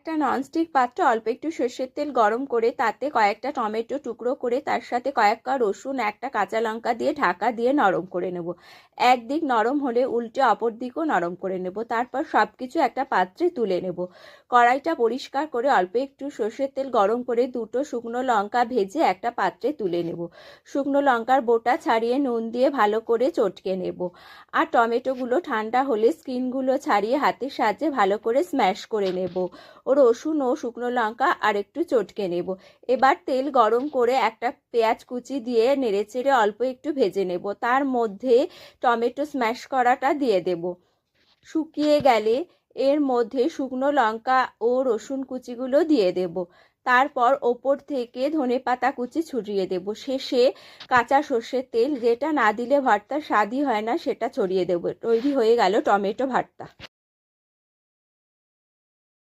একটা ননস্টিক পাত্রে অল্প একটু সর্ষের তেল গরম করে তাতে কয়েকটা টমেটো টুকরো করে তার সাথে কয়েক কোয়া রসুন, একটা কাঁচা লঙ্কা দিয়ে ঢাকা দিয়ে নরম করে নেব। একদিক নরম হলে উল্টে অপর দিকও নরম করে নেব। তারপর সব কিছু একটা পাত্রে তুলে নেব। কড়াইটা পরিষ্কার করে অল্প একটু সর্ষের তেল গরম করে দুটো শুকনো লঙ্কা ভেজে একটা পাত্রে তুলে নেব। শুকনো লঙ্কার বোটা ছাড়িয়ে নুন দিয়ে ভালো করে চটকে নেব। আর টমেটোগুলো ঠান্ডা হলে স্কিনগুলো ছাড়িয়ে হাতের সাহায্যে ভালো করে স্ম্যাশ করে নেব। ও রসুন ও শুকনো লঙ্কা আর একটু চটকে নেব। এবার তেল গরম করে একটা পেঁয়াজ কুচি দিয়ে নেড়েচেড়ে অল্প একটু ভেজে নেব। তার মধ্যে টমেটো স্ম্যাশ করাটা দিয়ে দেব। শুকিয়ে গেলে এর মধ্যে শুকনো লঙ্কা ও রসুন কুচিগুলো দিয়ে দেব। তারপর ওপর থেকে ধনেপাতা কুচি ছড়িয়ে দেব। শেষে কাঁচা সর্ষের তেল, যেটা না দিলে ভর্তার স্বাদই হয় না, সেটা ছড়িয়ে দেব। তৈরি হয়ে গেল টমেটো ভর্তা।